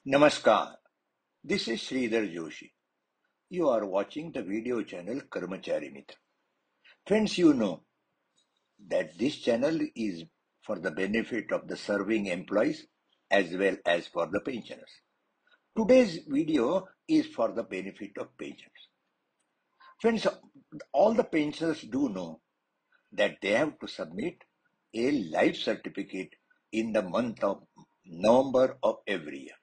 Namaskar. This is Sridhar Joshi. You are watching the video channel Karmachari Mitra. Friends, you know that this channel is for the benefit of the serving employees as well as for the pensioners. Today's video is for the benefit of pensioners. Friends, all the pensioners do know that they have to submit a life certificate in the month of November of every year.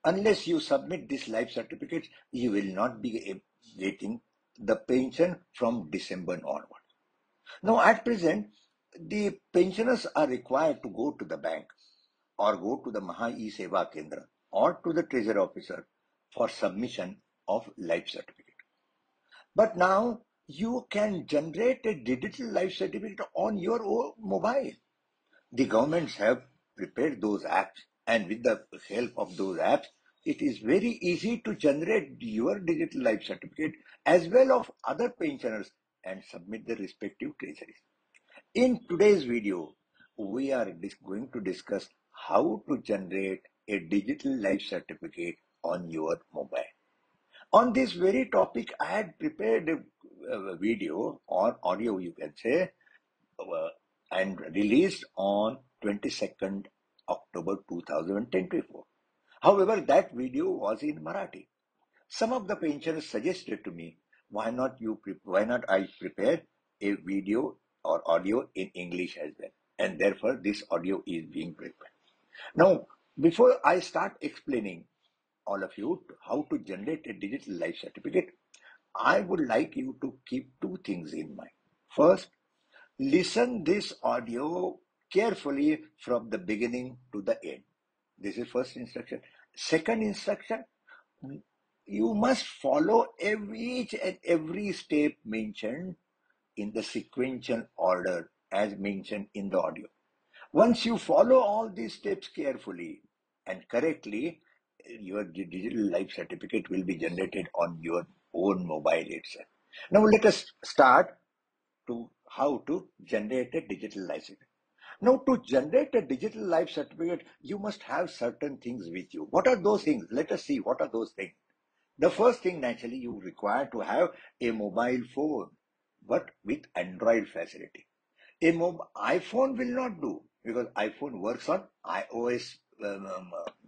Unless you submit this life certificate, you will not be getting the pension from December onward. Now, at present, the pensioners are required to go to the bank or go to the Maha E-Seva Kendra or to the treasury officer for submission of life certificate. But now you can generate a digital life certificate on your own mobile. The governments have prepared those apps, and with the help of those apps, it is very easy to generate your digital life certificate as well of other pensioners and submit the respective treasuries. In today's video, we are going to discuss how to generate a digital life certificate on your mobile. On this very topic, I had prepared a video or audio, you can say, and released on 22nd October 2024. However, that video was in Marathi. Some of the pensioners suggested to me, why not I prepare a video or audio in English as well? And therefore, this audio is being prepared. Now, before I start explaining all of you how to generate a digital life certificate, I would like you to keep two things in mind. First, listen this audio carefully from the beginning to the end. This is first instruction. Second instruction, you must follow each and every step mentioned in the sequential order as mentioned in the audio. Once you follow all these steps carefully and correctly, your digital life certificate will be generated on your own mobile itself. Now let us start to how to generate a digital life certificate. Now, to generate a digital life certificate, you must have certain things with you. What are those things? Let us see what are those things. The first thing, naturally, you require to have a mobile phone, but with Android facility. A iPhone will not do because iPhone works on iOS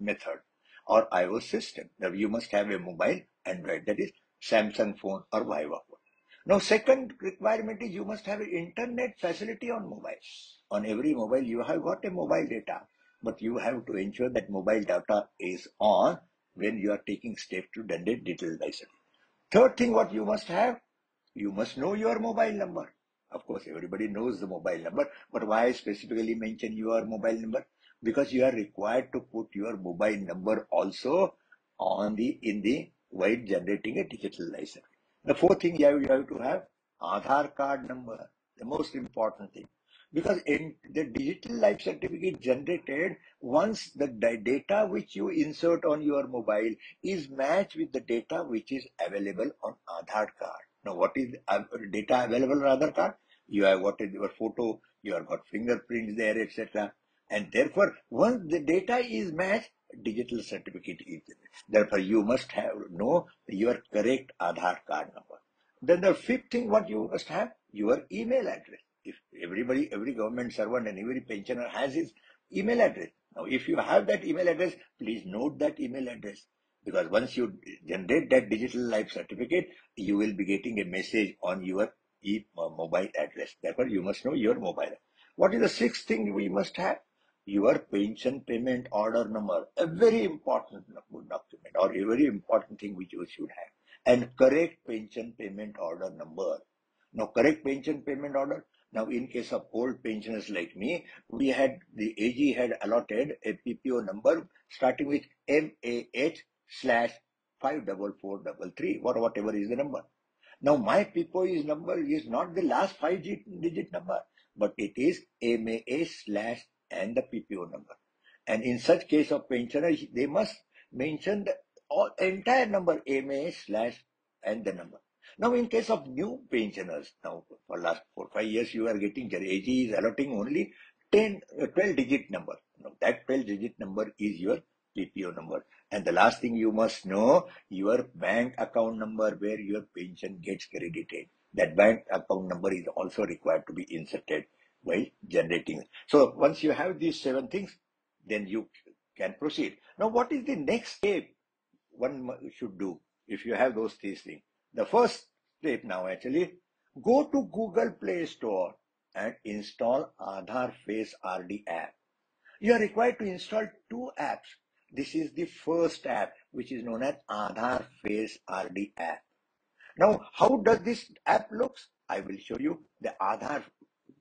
method or iOS system. Now, you must have a mobile Android, that is Samsung phone or Viva phone. Now, second requirement is you must have an internet facility on mobile. On every mobile, you have got a mobile data, but you have to ensure that mobile data is on when you are taking steps to generate digital license. Third thing, what you must have, you must know your mobile number. Of course, everybody knows the mobile number, but why specifically mention your mobile number? Because you are required to put your mobile number also in the while generating a digital license. The fourth thing you have to have Aadhaar card number, the most important thing. Because in the digital life certificate generated, once the data which you insert on your mobile is matched with the data which is available on Aadhaar card. Now, what is data available on Aadhaar card? You have got your photo, you have got fingerprints there, etc. And therefore, once the data is matched, digital certificate is there. Therefore, you must know your correct Aadhaar card number. Then the fifth thing, what you must have, your email address. If every government servant and every pensioner has his email address. Now, if you have that email address, please note that email address. Because once you generate that digital life certificate, you will be getting a message on your mobile address. Therefore, you must know your mobile. What is the sixth thing we must have? Your pension payment order number. A very important document or a very important thing which you should have. And correct pension payment order number. Now, correct pension payment order. Now, in case of old pensioners like me, the AG had allotted a PPO number starting with MAH/54433, or whatever is the number. Now, my PPO number is not the last 5-digit number, but it is MAH/ and the PPO number. And in such case of pensioners, they must mention the entire number MAH/ and the number. Now, in case of new pensioners, now for last 4-5 years, you are getting your AG is allotting only 12-digit number. Now, that 12-digit number is your PPO number. And the last thing you must know, your bank account number where your pension gets credited. That bank account number is also required to be inserted while generating. So once you have these 7 things, then you can proceed. Now, what is the next step one should do if you have those 3 things? The first step now actually, go to Google Play Store and install Aadhaar Face RD app. You are required to install 2 apps. This is the first app, which is known as Aadhaar Face RD app. Now, how does this app looks? I will show you the Aadhaar,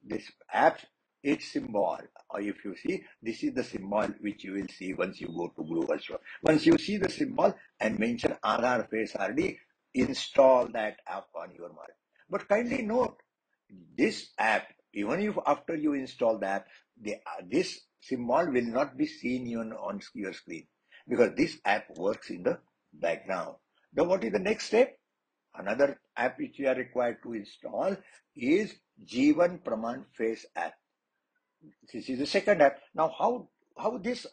this app, its symbol. Or if you see, this is the symbol which you will see once you go to Google Store. Once you see the symbol and mention Aadhaar Face RD, install that app on your mobile. But kindly note, this app, even if after you install the app, this symbol will not be seen even on your screen, because this app works in the background. Now, what is the next step? Another app which you are required to install is Jeevan Praman Face app. This is the second app. Now, what is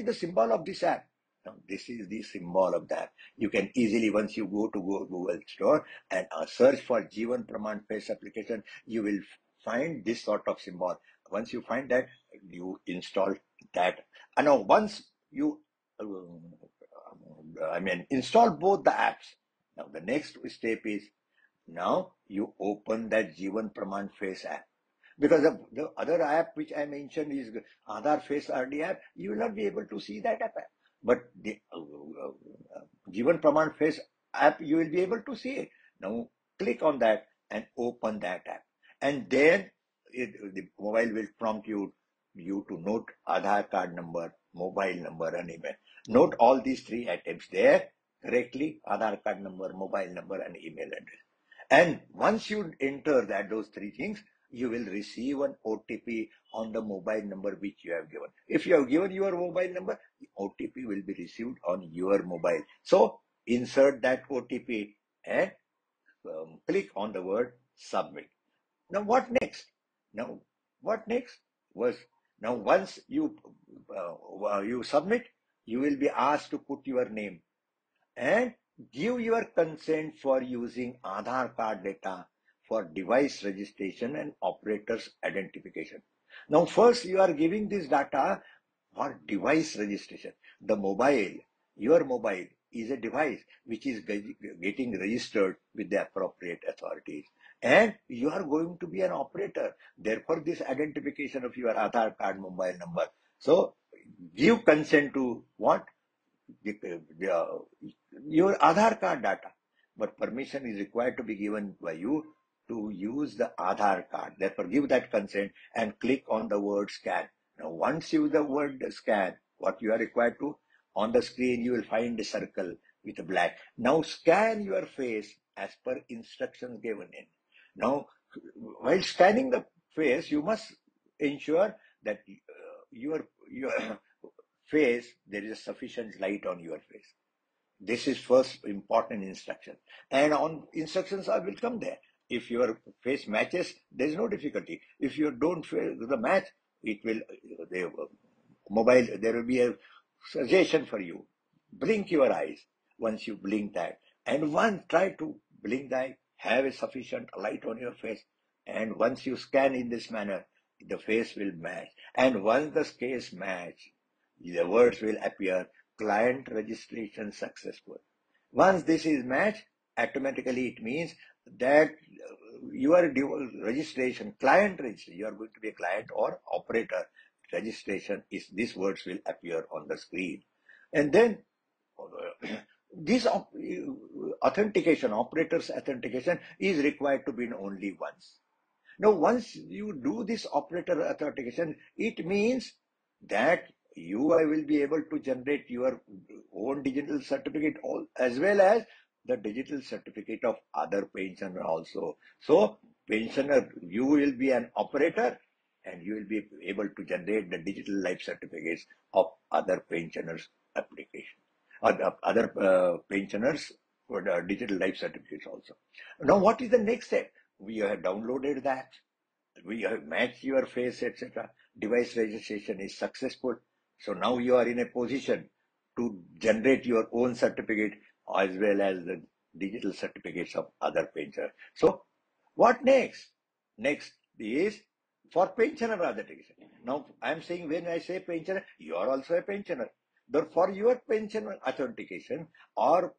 the symbol of this app? Now, this is the symbol of that. You can easily, once you go to Google Store and search for Jeevan Praman Face application, you will find this sort of symbol. Once you find that, you install that. And now, once you, install both the apps. Now, the next step is, now you open that Jeevan Praman Face app. Because the other app which I mentioned is Aadhaar Face RD app, you will not be able to see that app. But the Jeevan Praman Face app, you will be able to see it. Now click on that and open that app. And then the mobile will prompt you to note Aadhaar card number, mobile number, and email. Note all these 3 items there correctly: Aadhaar card number, mobile number, and email address. And once you enter those 3 things, you will receive an OTP on the mobile number which you have given. If you have given your mobile number, the OTP will be received on your mobile. So insert that OTP and click on the word submit. Now what next? Now once you submit, you will be asked to put your name and give your consent for using Aadhaar card data for device registration and operator's identification. Now, first you are giving this data for device registration. Your mobile is a device which is getting registered with the appropriate authorities. And you are going to be an operator. Therefore, this identification of your Aadhaar card mobile number. So, give consent to what? Your Aadhaar card data, but permission is required to be given by you to use the Aadhaar card. Therefore, give that consent and click on the word scan. Now, once you use the word scan, what you are required to, on the screen, you will find a circle with a black. Now, scan your face as per instructions given in. Now, while scanning the face, you must ensure that your face, there is sufficient light on your face. This is first important instruction. And on instructions, I will come there. If your face matches, there is no difficulty. If you don't feel the match, it will, there will be a suggestion for you. Blink your eyes once you blink that. And try to blink the eye, have a sufficient light on your face. And once you scan in this manner, the face will match. And once the face match, the words will appear: client registration successful. Once this is matched, automatically it means that your registration, client registration, you are going to be a client or operator registration, is these words will appear on the screen. And then this authentication, operator's authentication, is required to be only once. Now, once you do this operator authentication, it means that you will be able to generate your own digital certificate as well as the digital certificate of other pensioner also. So, pensioner, you will be an operator and you will be able to generate the digital life certificates of other pensioners' application, or other pensioners for the digital life certificates also. Now, what is the next step? We have downloaded that. We have matched your face, etc. Device registration is successful. So now you are in a position to generate your own certificate as well as the digital certificates of other pensioners. So what next? Next is for pensioner authentication. Now I am saying when I say pensioner, you are also a pensioner. For your pensioner authentication or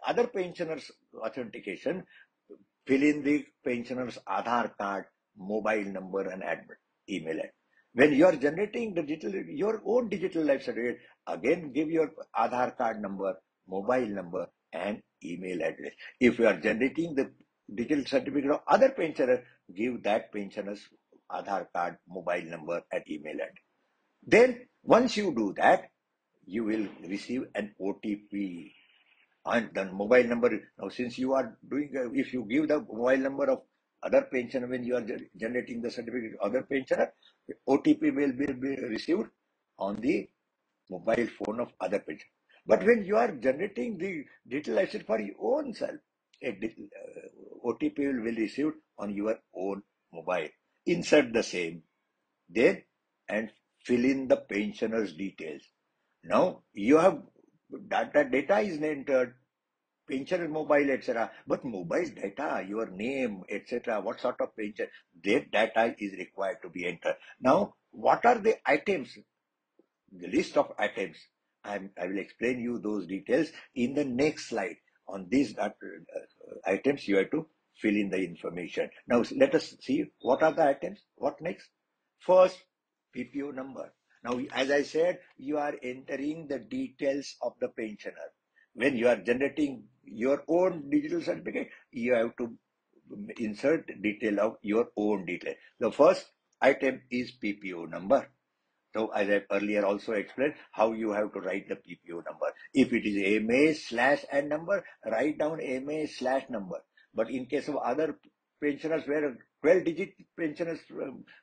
other pensioners authentication, fill in the pensioner's Aadhaar card, mobile number, and email address. When you are generating your own digital life certificate, again give your Aadhaar card number, mobile number, and email address. If you are generating the digital certificate of other pensioner, give that pensioner's Aadhaar card, mobile number, and email address. Then, once you do that, you will receive an OTP and the mobile number. Now since you are doing, if you give the mobile number of other pensioner when you are generating the certificate of other pensioner, OTP will be received on the mobile phone of other pensioner. But when you are generating the digital asset for your own self, OTP will be received on your own mobile. Insert the same then and fill in the pensioner's details. Now you have data is entered, pension mobile, etc. But mobile data, your name, etc., what sort of pension, that data is required to be entered. Now, what are the items, the list of items? I will explain you those details in the next slide. On these items, you have to fill in the information. Now, let us see what are the items. What next? First, PPO number. Now, as I said, you are entering the details of the pensioner. When you are generating your own digital certificate, you have to insert detail of your own detail. The first item is PPO number. So as I earlier also explained, how you have to write the PPO number. If it is MA/N number, write down MA/number. But in case of other pensioners where 12-digit pensioners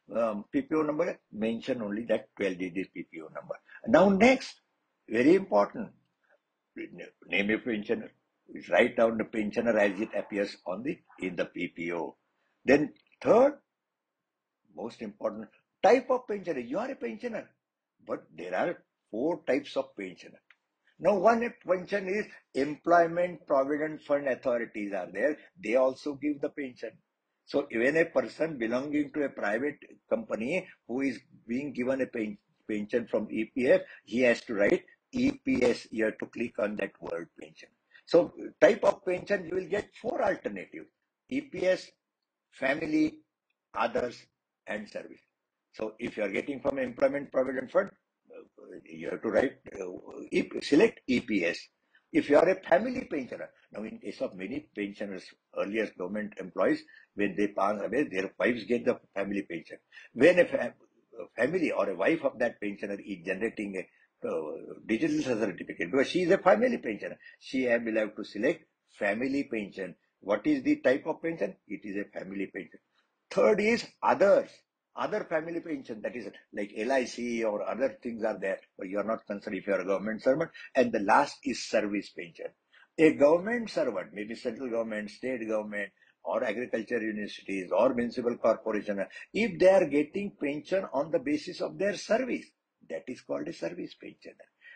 PPO number, mention only that 12-digit PPO number. Now next, very important, name of pensioner. Write down the pensioner as it appears in the PPO. Then third, most important, type of pensioner. You are a pensioner, but there are 4 types of pensioner. Now, one pension is Employment Provident Fund authorities are there. They also give the pension. So, when a person belonging to a private company who is being given a pension from EPF, he has to write EPS. You have to click on that word pension. So, type of pension, you will get 4 alternatives: EPS, family, others, and service. So if you are getting from Employment Provident Fund, you have to write, select EPS. If you are a family pensioner, now in case of many pensioners, earlier government employees, when they pass away, their wives get the family pension. When a family or a wife of that pensioner is generating a digital certificate, because she is a family pensioner, she will have to select family pension. What is the type of pension? It is a family pension. Third is others. Other family pension, that is like LIC or other things are there, but you are not concerned if you are a government servant. And the last is service pension. A government servant, maybe central government, state government, or agriculture universities, or municipal corporation, if they are getting pension on the basis of their service, that is called a service pension.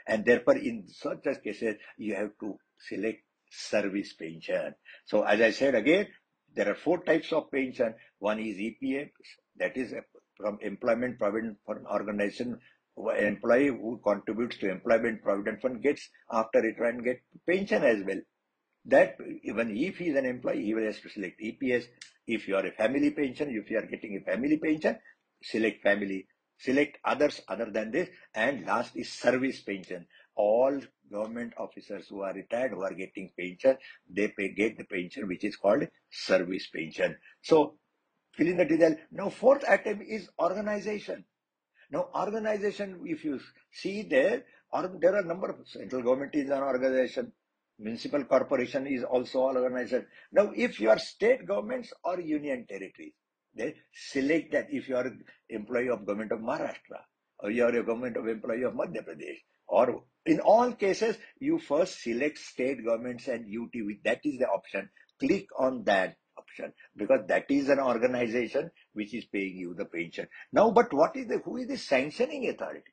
And therefore, in such cases, you have to select service pension. So, as I said again, there are 4 types of pension. One is EPF, that is from Employment Provident Fund organization. Employee who contributes to Employment Provident Fund gets, after retirement, get pension as well. That even if he is an employee, he will have to select EPS. If you are a family pension, if you are getting a family pension, select family. Select others other than this. And last is service pension. All government officers who are retired, who are getting pension, they get the pension which is called service pension. So, fill in the detail. Now, 4th item is organization. Now, organization, if you see there are a number of central government is an organization, municipal corporation is also an organization. Now, if you are state governments or union territories, they select that. If you are an employee of government of Maharashtra, or you are a government of employee of Madhya Pradesh, or in all cases, you first select state governments and UT. That is the option. Click on that option because that is an organization which is paying you the pension. Now, but who is the sanctioning authority?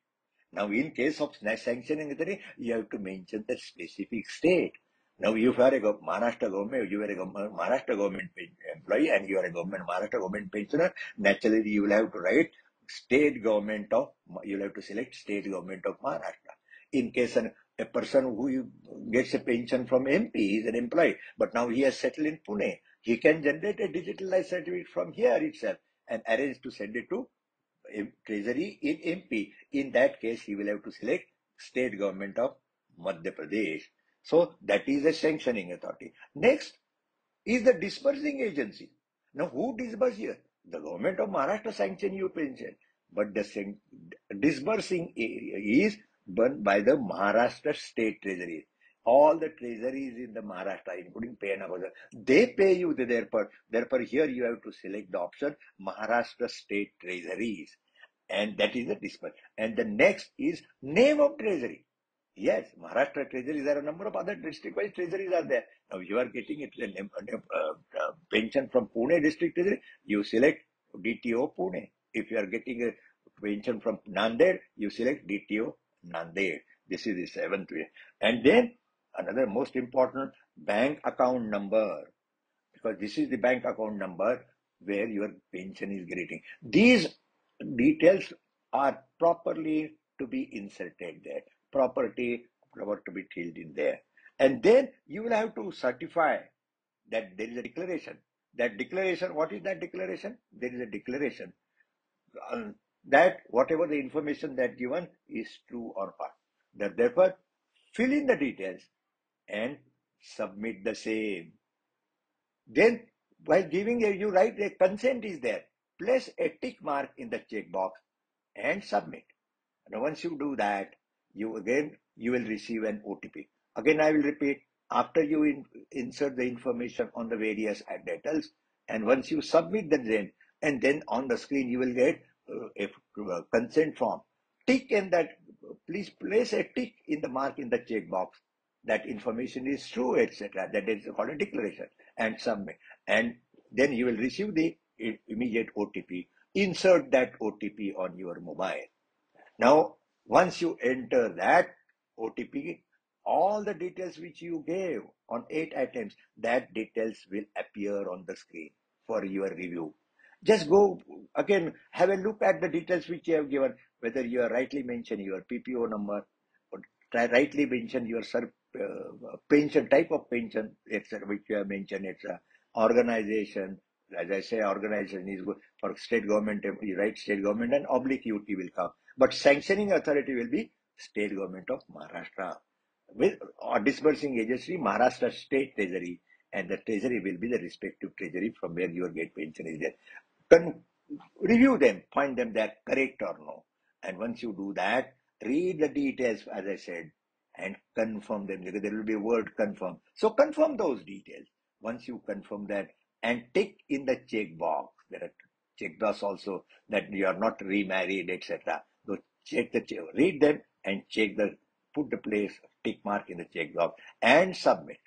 Now, in case of sanctioning authority, you have to mention the specific state. Now, if you are a Maharashtra government, you are a Maharashtra government employee and you are a Maharashtra government pensioner, naturally you will have to write state government of, you will have to select state government of Maharashtra. In case a person who gets a pension from MP is an employee, but now he has settled in Pune, he can generate a digitalized certificate from here itself and arrange to send it to Treasury in MP. In that case, he will have to select state government of Madhya Pradesh. So that is a sanctioning authority. Next is the disbursing agency. Now, who disburse here? The government of Maharashtra sanction your pension, but the disbursing is done by the Maharashtra state treasury. All the treasuries in the Maharashtra, including pay and other, they pay you. Therefore, here you have to select the option Maharashtra state treasuries, and that is the disburse. And the next is name of treasury. Yes, Maharashtra treasuries, there are a number of other district-wise treasuries are there. Now, you are getting a pension from Pune district treasury, you select DTO Pune. If you are getting a pension from Nanded, you select DTO Nanded. This is the seventh way. And then another most important, bank account number, because this is the bank account number where your pension is getting. These details are properly to be inserted there, proper to be filled in there. And then you will have to certify that there is a declaration. That declaration, what is that declaration? There is a declaration that whatever the information that given is true or false. Therefore, fill in the details and submit the same. Then, by giving you write a consent is there. Place a tick mark in the checkbox and submit. Now, once you do that, you will receive an OTP. Again, I will repeat. After you insert the information on the various details, and once you submit the name, and then on the screen you will get a consent form. Tick in that. Please place a tick in the mark in the checkbox that information is true, etc. That is called a declaration, and submit. And then you will receive the immediate OTP. Insert that OTP on your mobile. Now, once you enter that OTP, all the details which you gave on 8 items, that details will appear on the screen for your review. Just go again, have a look at the details which you have given, whether you are rightly mentioned your PPO number, or rightly mentioned your pension, type of pension, etc., which you have mentioned, etc., organization. As I say, organization is good for state government, you write state government, and oblique UT will come. But sanctioning authority will be state government of Maharashtra, with or disbursing agency Maharashtra state treasury, and the treasury will be the respective treasury from where your get pension is there. Review them, find them they are correct or no. And once you do that, read the details as I said and confirm them, because there will be a word confirm. So confirm those details. Once you confirm that and tick in the check box, there are check box also that you are not remarried, etc. So read them and put the place tick mark in the check box and submit.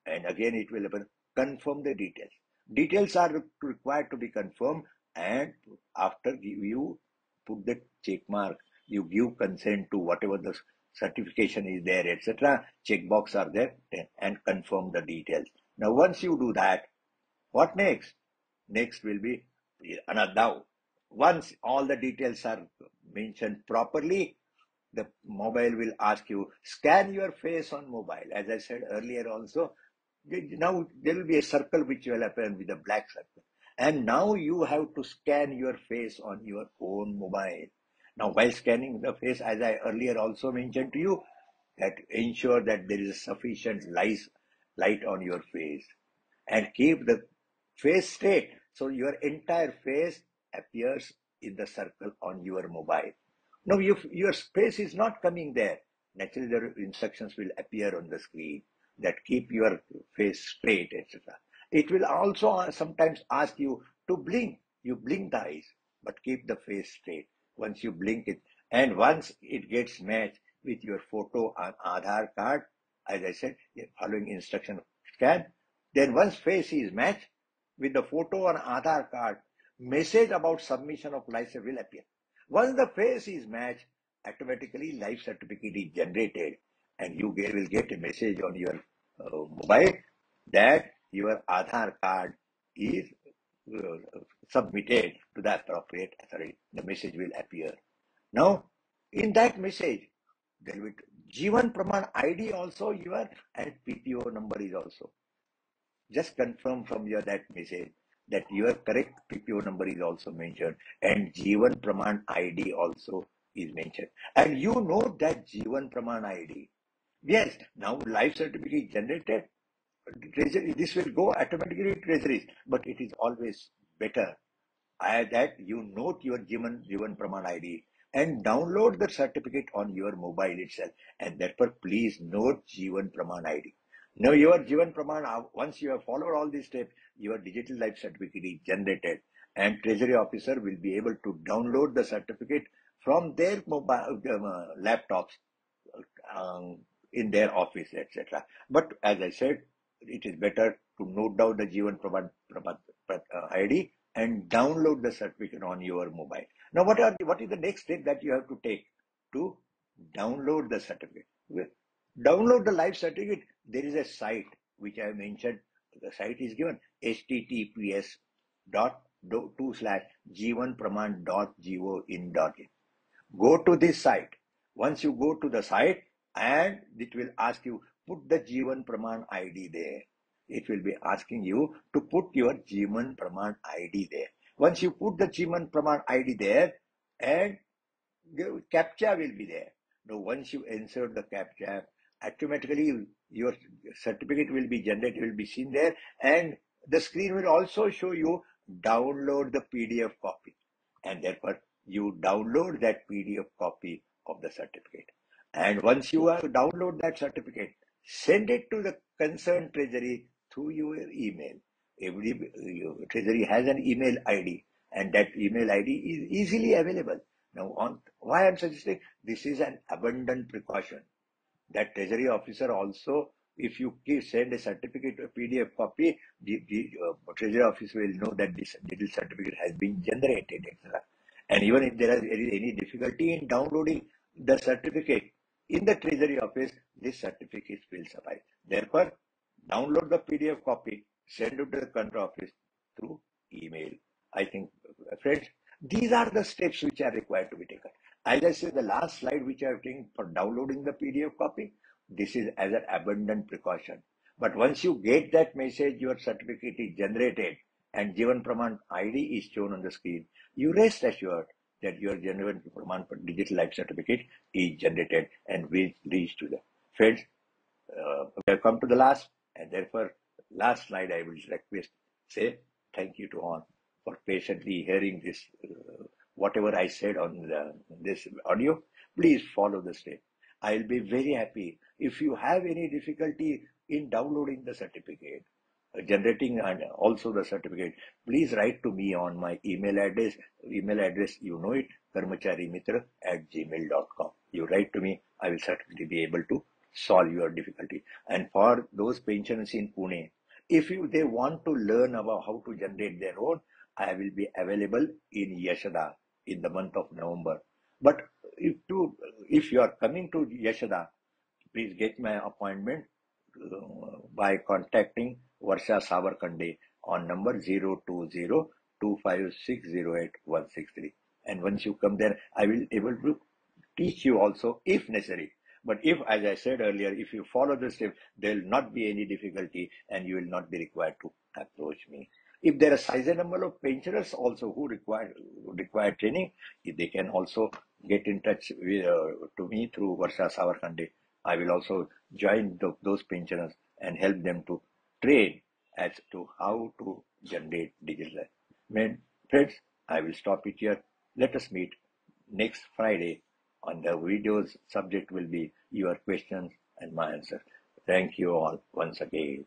And again it will confirm the details. Details are required to be confirmed, and after you put the check mark, you give consent to whatever the certification is there, etc. Checkbox are there, and confirm the details. Now, once you do that, what next? Next will be another. Now, once all the details are mentioned properly, the mobile will ask you, scan your face on mobile. As I said earlier also, now there will be a circle which will appear with a black circle. And now you have to scan your face on your own mobile. Now, while scanning the face, as I earlier also mentioned to you, that ensure that there is sufficient light on your face, and keep the face straight so your entire face appears in the circle on your mobile. Now, if your face is not coming there, naturally the instructions will appear on the screen that keep your face straight, etc. It will also sometimes ask you to blink. You blink the eyes, but keep the face straight. Once you blink it, and once it gets matched with your photo and Aadhaar card, as I said, following instruction scan, then once face is matched with the photo and Aadhaar card, message about submission of license will appear. Once the face is matched, automatically life certificate is generated, and you will get a message on your mobile that your Aadhaar card is submitted to the appropriate authority. The message will appear. Now, in that message, there will Jivan Praman ID also your, and PPO number is also. Just confirm from your that message that your correct PPO number is also mentioned, and Jivan Praman ID also is mentioned. And you know that Jivan Praman ID. Yes, now life certificate generated, treasury, this will go automatically to treasuries, but it is always better that you note your Jivan Praman ID and download the certificate on your mobile itself. And therefore, please note Jivan Praman ID. Now, your Jivan Praman, once you have followed all these steps, your digital life certificate is generated, and Treasury officer will be able to download the certificate from their mobile laptops um, in their office, etc. But as I said, it is better to note down the Jivan Praman ID and download the certificate on your mobile. Now, what is the next step that you have to take to download the certificate? Download the live certificate. There is a site which I have mentioned. The site is given https dot 2/jivanpraman.go.in. Go to this site. Once you go to the site, and it will ask you, put the Jivan Praman ID there. It will be asking you to put your Jivan Praman ID there. Once you put the Jivan Praman ID there, and the CAPTCHA will be there. Now, once you insert the CAPTCHA, automatically your certificate will be generated, will be seen there, and the screen will also show you download the PDF copy. And therefore, you download that PDF copy of the certificate. And once you have download that certificate, send it to the concerned treasury through your email. Every treasury has an email ID, and that email ID is easily available. Now, why I'm suggesting this is an abundant precaution. That treasury officer also, if you send a certificate, a PDF copy, the treasury officer will know that this digital certificate has been generated, etc. And even if there is any difficulty in downloading the certificate in the treasury office, this certificate will suffice. Therefore, download the PDF copy, send it to the country office through email. I think, friends, these are the steps which are required to be taken. As I said, the last slide which I have taken for downloading the PDF copy, this is as an abundant precaution. But once you get that message, your certificate is generated and Jivan Praman ID is shown on the screen, you rest assured that your Jivan Praman digital life certificate is generated and will reach to the friends. We have come to the last, and therefore, last slide I will request, say thank you to all for patiently hearing this, whatever I said on this audio. Please follow the step. I'll be very happy. If you have any difficulty in downloading the certificate, generating and also the certificate, please write to me on my email address. You know it, karmacharimitra@gmail.com. You write to me, I will certainly be able to solve your difficulty. And for those pensioners in Pune, if they want to learn about how to generate their own, I will be available in Yashoda in the month of November. But if you are coming to Yashoda, please get my appointment by contacting Varsha Savarkande on number 020-256-08163. And once you come there, I will able to teach you also if necessary. But if, as I said earlier, if you follow the steps, there will not be any difficulty and you will not be required to approach me. If there are sizable number of pensioners also who require training, they can also get in touch with, to me through Varsha Savarkande. I will also join those pensioners and help them to train as to how to generate digital. Friends, I will stop it here. Let us meet next Friday. On the video's subject will be your questions and my answer. Thank you all once again.